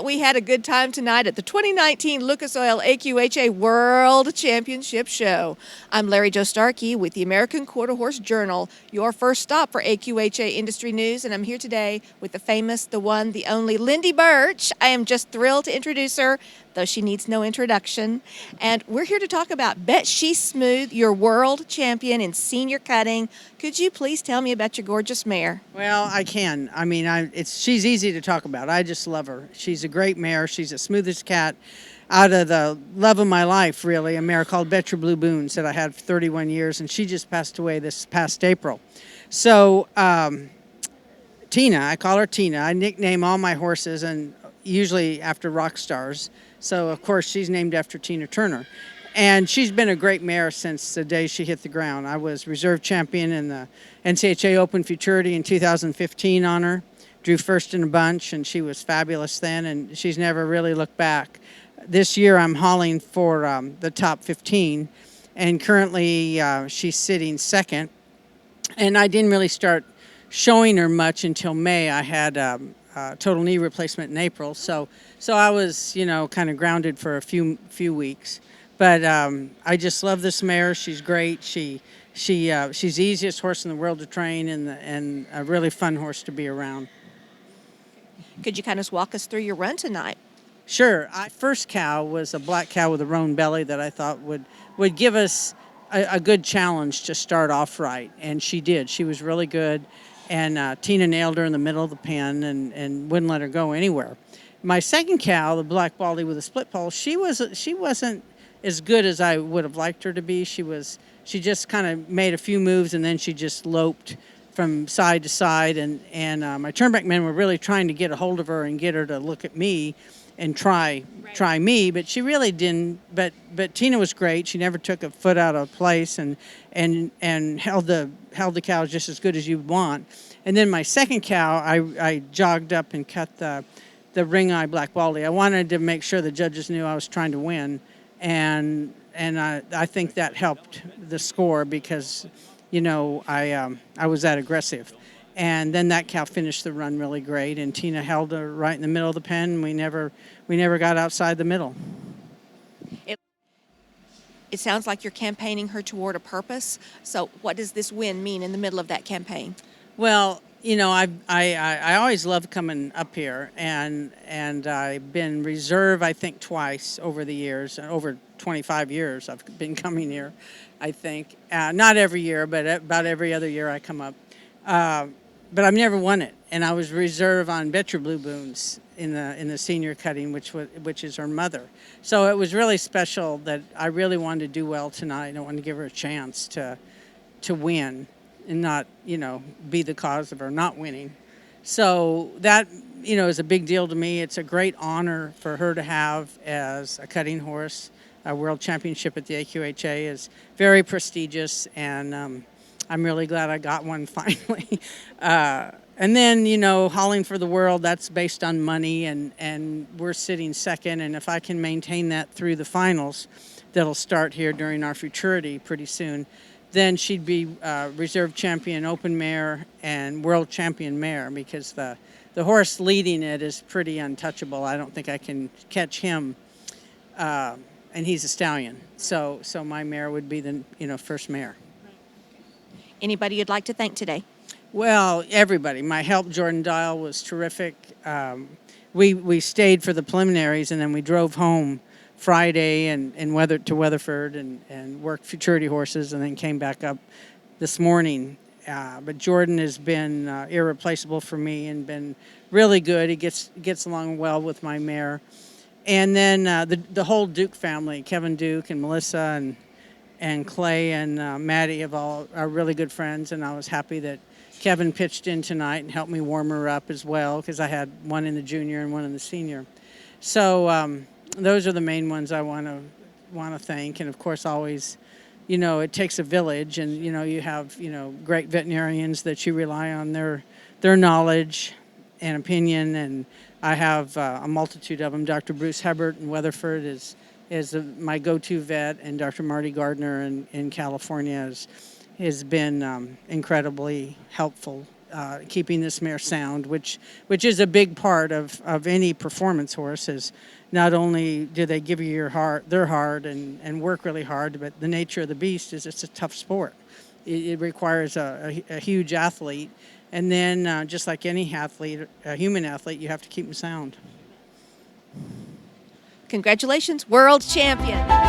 that we had a good time tonight at the 2019 Lucas Oil AQHA World Championship Show. I'm Larry Jo Starkey with the American Quarter Horse Journal, your first stop for AQHA industry news, and I'm here today with the famous, the one, the only Lindy Burch. I am just thrilled to introduce her, though she needs no introduction. And we're here to talk about Bet She's Smooth, your world champion in senior cutting. Could you please tell me about your gorgeous mare? Well, I can. I mean, she's easy to talk about. I just love her. She's a great mare. She's the smoothest cat out of the love of my life, really. A mare called Bet Your Blue Boons that I had for 31 years, and she just passed away this past April. So, Tina, I call her Tina. I nickname all my horses, and usually after rock stars. So, of course, she's named after Tina Turner. And she's been a great mare since the day she hit the ground. I was reserve champion in the NCHA Open Futurity in 2015 on her. Drew first in a bunch, and she was fabulous then, and she's never really looked back. This year I'm hauling for the top 15, and currently she's sitting second. And I didn't really start showing her much until May. I had total knee replacement in April, so I was, kind of grounded for a few weeks. But I just love this mare. She's great. She's the easiest horse in the world to train, and a really fun horse to be around. Could you kind of walk us through your run tonight? Sure. First cow was a black cow with a roan belly that I thought would give us a good challenge to start off right, and she did. She was really good, and Tina nailed her in the middle of the pen and wouldn't let her go anywhere. My second cow, the black baldy with a split pole, she wasn't as good as I would have liked her to be. She just kind of made a few moves, and then she just loped from side to side, and my turnback men were really trying to get a hold of her and get her to look at me and try me, but she really didn't. But Tina was great. She never took a foot out of place, and held the cows just as good as you'd want. And then my second cow, I jogged up and cut the ring eye black baldy. I wanted to make sure the judges knew I was trying to win, and I think that helped the score because I was that aggressive. And then that cow finished the run really great, and Tina held her right in the middle of the pen. We never got outside the middle. It sounds like you're campaigning her toward a purpose. So what does this win mean in the middle of that campaign? Well, I always love coming up here, and I've been reserve, I think, twice over the years. Over 25 years I've been coming here, I think. Not every year, but about every other year I come up. But I've never won it, and I was reserve on Bet Your Blue Boons in the senior cutting, which is her mother. So it was really special that I really wanted to do well tonight. I wanted to give her a chance to win and not, be the cause of her not winning. So that, is a big deal to me. It's a great honor for her to have as a cutting horse. A world championship at the AQHA is very prestigious, and I'm really glad I got one finally. And then, hauling for the world, that's based on money, and we're sitting second. And if I can maintain that through the finals that'll start here during our futurity pretty soon, then she'd be reserve champion open mare and world champion mare, because the horse leading it is pretty untouchable. I don't think I can catch him, and he's a stallion. So my mare would be the first mare. Anybody you'd like to thank today? Well, everybody. My help, Jordan Dial, was terrific. We stayed for the preliminaries, and then we drove home Friday and to Weatherford and worked futurity horses, and then came back up this morning. But Jordan has been irreplaceable for me and been really good. He gets along well with my mare. And then the whole Duke family, Kevin Duke and Melissa and Clay and Maddie are really good friends, and I was happy that Kevin pitched in tonight and helped me warm her up as well, because I had one in the junior and one in the senior. So those are the main ones I want to thank, and of course always, it takes a village, and you have great veterinarians that you rely on their knowledge and opinion, and I have a multitude of them. Dr. Bruce Hebert in Weatherford is my go-to vet, and Dr. Marty Gardner in California has been incredibly helpful keeping this mare sound, which is a big part of any performance horse. Is not only do they give you their heart and work really hard, but the nature of the beast is it's a tough sport. It requires a huge athlete, and then just like any athlete, a human athlete, you have to keep them sound. Congratulations, world champion.